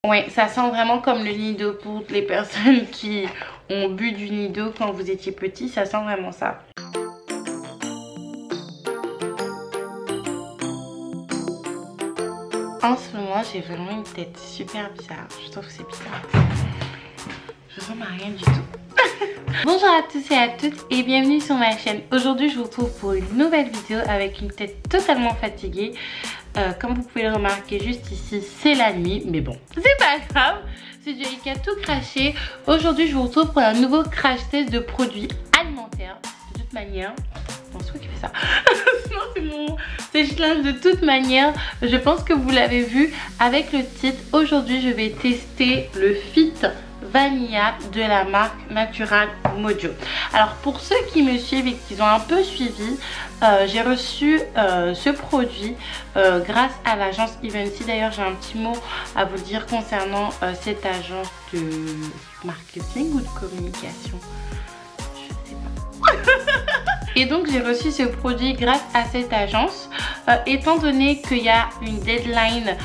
Ouais, ça sent vraiment comme le Nido pour les personnes qui ont bu du Nido quand vous étiez petit, ça sent vraiment ça. En ce moment, j'ai vraiment une tête super bizarre. Je trouve que c'est bizarre. Je ressemble à rien du tout. Bonjour à tous et à toutes et bienvenue sur ma chaîne. Aujourd'hui, je vous retrouve pour une nouvelle vidéo avec une tête totalement fatiguée. Comme vous pouvez le remarquer juste ici, c'est la nuit. Mais bon, c'est pas grave. C'est Joey qui a tout craché. Aujourd'hui, je vous retrouve pour un nouveau crash test de produits alimentaires. De toute manière... Non, c'est quoi qui fait ça? Non, c'est mon sèche-linge. De toute manière, je pense que vous l'avez vu avec le titre. Aujourd'hui, je vais tester le Fit Vanilla de la marque Natural Mojo. Alors, pour ceux qui me suivent et qui ont un peu suivi, j'ai reçu ce produit grâce à l'agence Eventy. D'ailleurs, j'ai un petit mot à vous dire concernant cette agence de marketing ou de communication. Je sais pas. Et donc j'ai reçu ce produit grâce à cette agence. Étant donné qu'il y a une deadline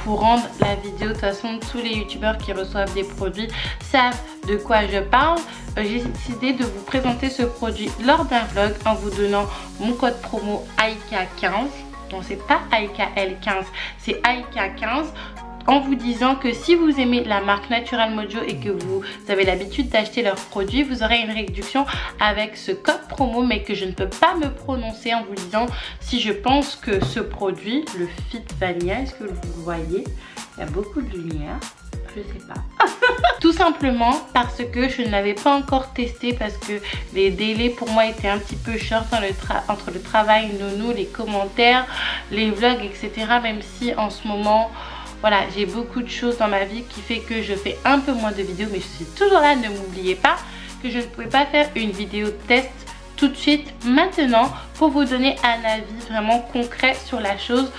pour rendre la vidéo, de toute façon tous les youtubeurs qui reçoivent des produits savent de quoi je parle. J'ai décidé de vous présenter ce produit lors d'un vlog en vous donnant mon code promo AIKA15. Non, c'est pas AIKL15, c'est AIKA15. En vous disant que si vous aimez la marque Natural Mojo et que vous avez l'habitude d'acheter leurs produits, vous aurez une réduction avec ce code promo, mais que je ne peux pas me prononcer en vous disant si je pense que ce produit, le Fit Vanilla, est-ce que vous voyez? Il y a beaucoup de lumière, je sais pas. Tout simplement parce que je ne l'avais pas encore testé, parce que les délais pour moi étaient un petit peu short entre le travail, nounou, les commentaires, les vlogs, etc. Même si en ce moment... Voilà, j'ai beaucoup de choses dans ma vie qui fait que je fais un peu moins de vidéos, mais je suis toujours là, ne m'oubliez pas que je ne pouvais pas faire une vidéo test tout de suite maintenant pour vous donner un avis vraiment concret sur la chose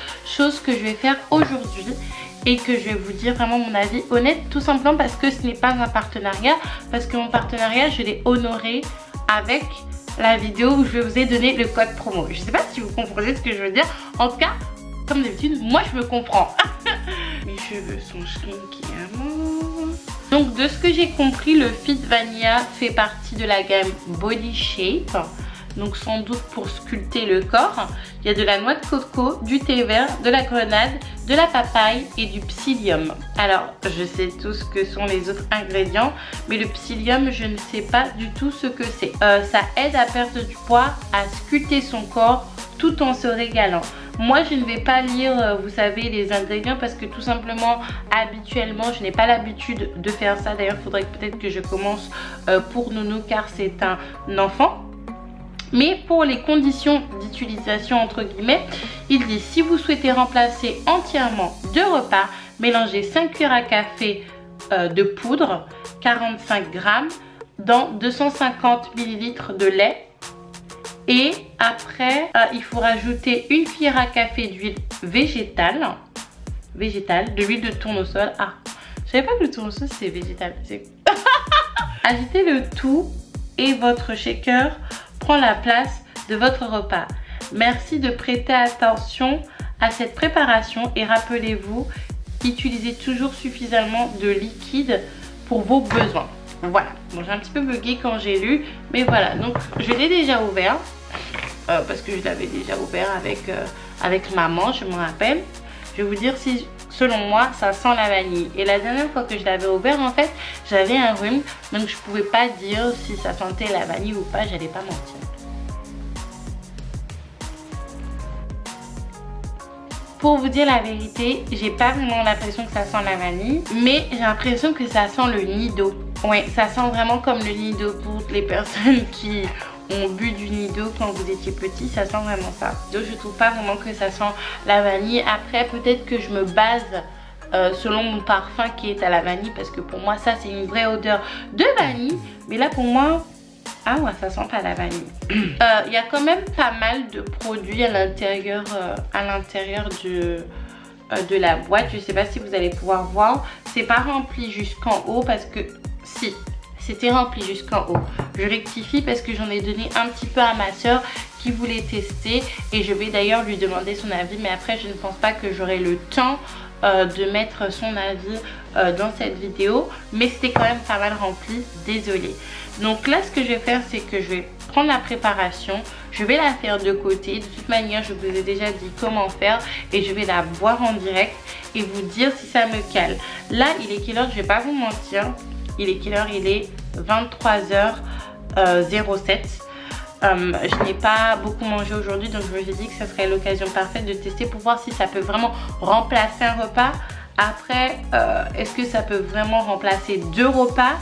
que je vais faire aujourd'hui et que je vais vous dire vraiment mon avis honnête, tout simplement parce que ce n'est pas un partenariat, parce que mon partenariat je l'ai honoré avec la vidéo où je vous ai donné le code promo. Je ne sais pas si vous comprenez ce que je veux dire, en tout cas comme d'habitude moi je me comprends. Mes cheveux sont slinky à mort. Donc de ce que j'ai compris, le Fit Vanilla fait partie de la gamme Body Shape. Donc sans doute pour sculpter le corps. Il y a de la noix de coco, du thé vert, de la grenade, de la papaye et du psyllium. Alors je sais tout ce que sont les autres ingrédients, mais le psyllium je ne sais pas du tout ce que c'est. Ça aide à perdre du poids, à sculpter son corps tout en se régalant. Moi je ne vais pas lire vous savez les ingrédients parce que tout simplement habituellement je n'ai pas l'habitude de faire ça. D'ailleurs il faudrait peut-être que je commence pour nounou car c'est un enfant. Mais pour les conditions d'utilisation entre guillemets, il dit si vous souhaitez remplacer entièrement 2 repas, mélangez 5 cuillères à café de poudre, 45 grammes dans 250 ml de lait. Et après, il faut rajouter 1 cuillère à café d'huile végétale, de l'huile de tournesol. Ah, je savais pas que le tournesol c'est végétal. Ajoutez le tout et votre shaker prend la place de votre repas. Merci de prêter attention à cette préparation et rappelez-vous, utilisez toujours suffisamment de liquide pour vos besoins. Voilà, bon, j'ai un petit peu bugué quand j'ai lu, mais voilà, donc je l'ai déjà ouvert parce que je l'avais déjà ouvert avec maman, je me rappelle. Je vais vous dire si selon moi ça sent la vanille. Et la dernière fois que je l'avais ouvert en fait j'avais un rhume, donc je pouvais pas dire si ça sentait la vanille ou pas, j'allais pas mentir. Pour vous dire la vérité, j'ai pas vraiment l'impression que ça sent la vanille, mais j'ai l'impression que ça sent le Nido. Ouais, ça sent vraiment comme le Nido pour les personnes qui ont bu du Nido quand vous étiez petit, ça sent vraiment ça. Donc je trouve pas vraiment que ça sent la vanille. Après peut-être que je me base selon mon parfum qui est à la vanille, parce que pour moi ça c'est une vraie odeur de vanille, mais là pour moi... Ah ouais, ça sent pas la vanille. Il y a quand même pas mal de produits à l'intérieur de la boîte. Je sais pas si vous allez pouvoir voir. C'est pas rempli jusqu'en haut parce que... Si, c'était rempli jusqu'en haut. Je rectifie parce que j'en ai donné un petit peu à ma soeur qui voulait tester. Et je vais d'ailleurs lui demander son avis. Mais après, je ne pense pas que j'aurai le temps de mettre son avis dans cette vidéo, mais c'était quand même pas mal rempli, désolée. Donc là ce que je vais faire, c'est que je vais prendre la préparation, je vais la faire de côté. De toute manière je vous ai déjà dit comment faire et je vais la boire en direct et vous dire si ça me cale. Là il est quelle heure? Je vais pas vous mentir, il est quelle heure? Il est 23h07. Je n'ai pas beaucoup mangé aujourd'hui, donc je me suis dit que ça serait l'occasion parfaite de tester pour voir si ça peut vraiment remplacer un repas. Après, est-ce que ça peut vraiment remplacer 2 repas?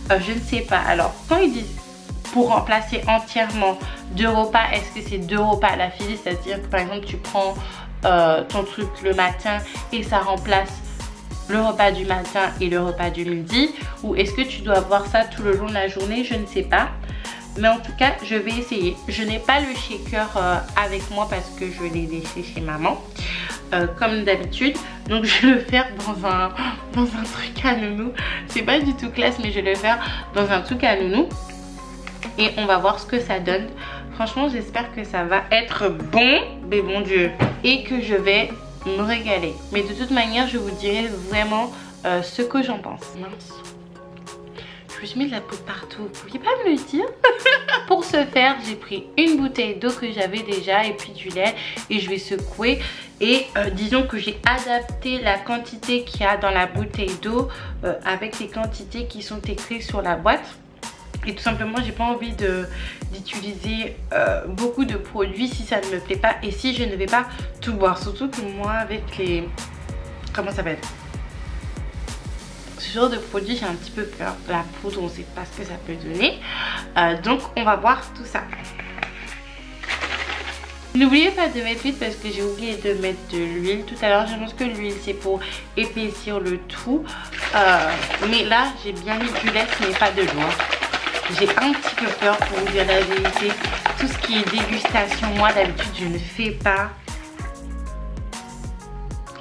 Je ne sais pas. Alors, quand ils disent pour remplacer entièrement 2 repas, est-ce que c'est 2 repas à la filée? C'est-à-dire que par exemple, tu prends ton truc le matin et ça remplace le repas du matin et le repas du midi? Ou est-ce que tu dois boire ça tout le long de la journée? Je ne sais pas. Mais en tout cas, je vais essayer. Je n'ai pas le shaker avec moi parce que je l'ai laissé chez maman. Comme d'habitude. Donc je vais le faire dans un truc à nounou. C'est pas du tout classe, mais je vais le faire dans un truc à nounou. Et on va voir ce que ça donne. Franchement, j'espère que ça va être bon. Mais bon Dieu. Et que je vais me régaler. Mais de toute manière, je vous dirai vraiment ce que j'en pense. Mince. Je me suis mis de la poudre partout, vous pouviez pas me le dire? Pour ce faire, j'ai pris une bouteille d'eau que j'avais déjà et puis du lait et je vais secouer. Et disons que j'ai adapté la quantité qu'il y a dans la bouteille d'eau avec les quantités qui sont écrites sur la boîte. Et tout simplement, j'ai pas envie d'utiliser beaucoup de produits si ça ne me plaît pas et si je ne vais pas tout boire. Surtout que moi, avec les... Comment ça s'appelle? Ce genre de produit, j'ai un petit peu peur. La poudre, on ne sait pas ce que ça peut donner. Donc, on va voir tout ça. N'oubliez pas de mettre l'huile parce que j'ai oublié de mettre de l'huile. Tout à l'heure, je pense que l'huile, c'est pour épaissir le tout. Mais là, j'ai bien mis du lait, ce n'est pas de l'eau. J'ai un petit peu peur pour vous dire la vérité. Tout ce qui est dégustation, moi, d'habitude, je ne fais pas.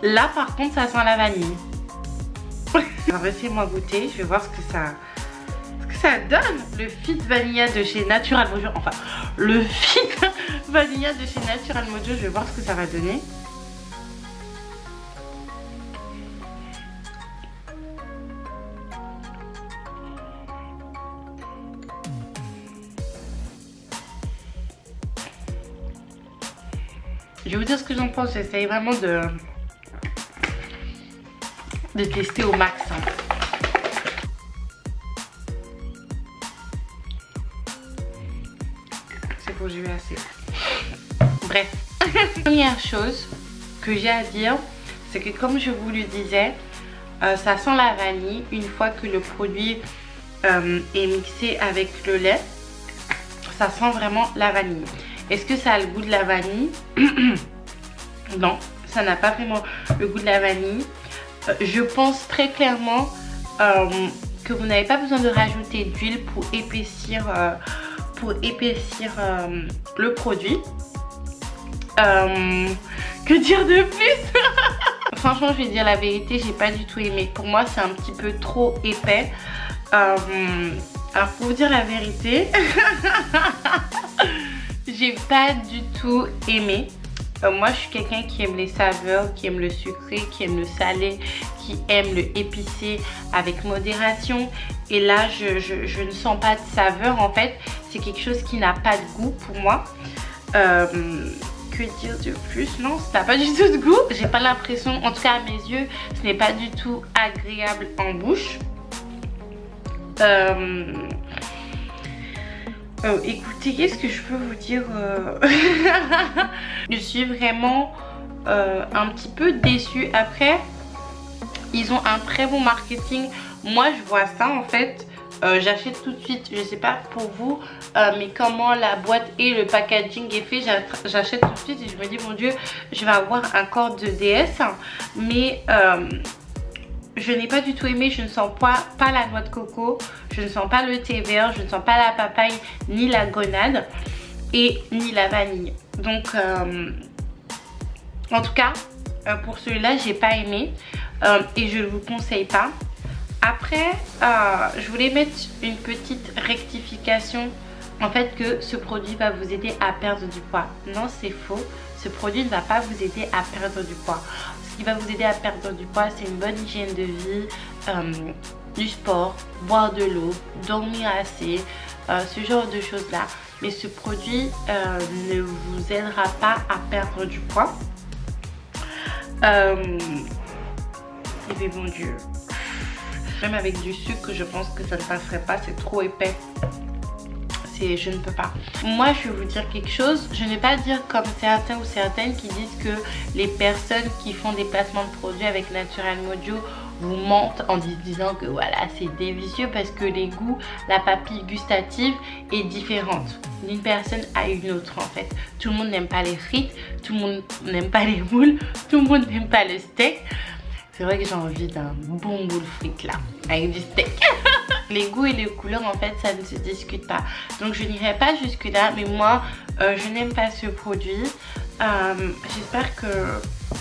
Là, par contre, ça sent la vanille. Alors laissez-moi goûter, je vais voir ce que ça donne. Le Fit Vanilla de chez Natural Mojo, enfin le Fit Vanilla de chez Natural Mojo, je vais voir ce que ça va donner. Je vais vous dire ce que j'en pense, j'essaye vraiment de tester au max. C'est bon, j'ai eu assez. Bref. Première chose que j'ai à dire, c'est que comme je vous le disais, ça sent la vanille une fois que le produit est mixé avec le lait. Ça sent vraiment la vanille. Est-ce que ça a le goût de la vanille? Non, ça n'a pas vraiment le goût de la vanille. Je pense très clairement que vous n'avez pas besoin de rajouter d'huile pour épaissir le produit. Que dire de plus? Franchement, je vais dire la vérité, j'ai pas du tout aimé. Pour moi, c'est un petit peu trop épais. Alors, pour vous dire la vérité, j'ai pas du tout aimé. Moi, je suis quelqu'un qui aime les saveurs, qui aime le sucré, qui aime le salé, qui aime le épicé avec modération. Et là, je ne sens pas de saveur. En fait, c'est quelque chose qui n'a pas de goût pour moi. Que dire de plus? Non, ça n'a pas du tout de goût. J'ai pas l'impression, en tout cas à mes yeux, ce n'est pas du tout agréable en bouche. Écoutez, qu'est-ce que je peux vous dire? Je suis vraiment un petit peu déçue. Après, ils ont un très bon marketing. Moi, je vois ça en fait. J'achète tout de suite. Je sais pas pour vous, mais comment la boîte et le packaging est fait, j'achète tout de suite et je me dis, mon Dieu, je vais avoir un corps de DS. Mais je n'ai pas du tout aimé. Je ne sens pas la noix de coco, je ne sens pas le thé vert, je ne sens pas la papaye, ni la grenade et ni la vanille. Donc en tout cas pour celui-là, j'ai pas aimé et je ne vous conseille pas. Après je voulais mettre une petite rectification, en fait, que ce produit va vous aider à perdre du poids. Non, c'est faux. ce produit ne va pas vous aider à perdre du poids. Ce qui va vous aider à perdre du poids, c'est une bonne hygiène de vie, du sport, boire de l'eau, dormir assez, ce genre de choses là. Mais ce produit ne vous aidera pas à perdre du poids. Et bien mon Dieu, même avec du sucre, je pense que ça ne passerait pas, c'est trop épais. Je ne peux pas. Moi, je vais vous dire quelque chose. Je ne vais pas dire comme certains ou certaines qui disent que les personnes qui font des placements de produits avec Natural Mojo vous mentent en disant que voilà, c'est délicieux, parce que les goûts, la papille gustative est différente d'une personne à une autre en fait. Tout le monde n'aime pas les frites, tout le monde n'aime pas les moules, tout le monde n'aime pas le steak. C'est vrai que j'ai envie d'un bon boule frites là, avec du steak. Les goûts et les couleurs en fait ça ne se discute pas. Donc je n'irai pas jusque là, mais moi je n'aime pas ce produit. J'espère que...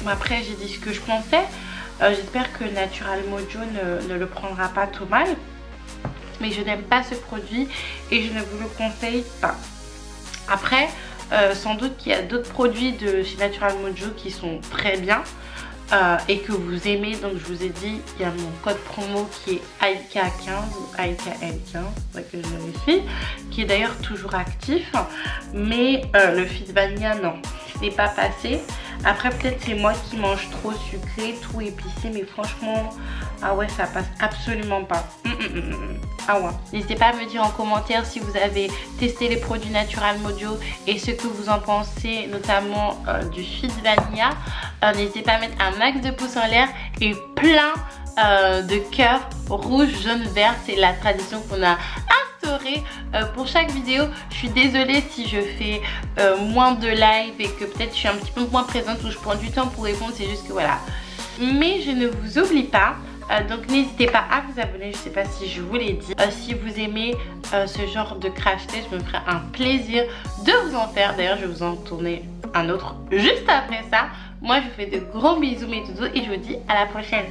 Bon, après j'ai dit ce que je pensais. J'espère que Natural Mojo ne le prendra pas trop mal. Mais je n'aime pas ce produit et je ne vous le conseille pas. Après sans doute qu'il y a d'autres produits de chez Natural Mojo qui sont très bien. Et que vous aimez, donc je vous ai dit, il y a mon code promo qui est AIK15 ou AIKL15, c'est que je vérifie, qui est d'ailleurs toujours actif, mais le Fizz Vanilla non, ce n'est pas passé. Après peut-être c'est moi qui mange trop sucré, trop épicé, mais franchement, ah ouais, ça passe absolument pas. Ah ouais. N'hésitez pas à me dire en commentaire si vous avez testé les produits Natural Mojo et ce que vous en pensez, notamment du Fizz Vanilla. N'hésitez pas à mettre un max de pouces en l'air et plein de cœurs rouge, jaune, vert. C'est la tradition qu'on a instaurée pour chaque vidéo. Je suis désolée si je fais moins de live et que peut-être je suis un petit peu moins présente ou je prends du temps pour répondre. C'est juste que voilà. Mais je ne vous oublie pas. Donc n'hésitez pas à vous abonner, je ne sais pas si je vous l'ai dit. Si vous aimez ce genre de crash test, je me ferai un plaisir de vous en faire. D'ailleurs je vais vous en tourner un autre juste après ça. Moi je vous fais de gros bisous mes doudous et je vous dis à la prochaine.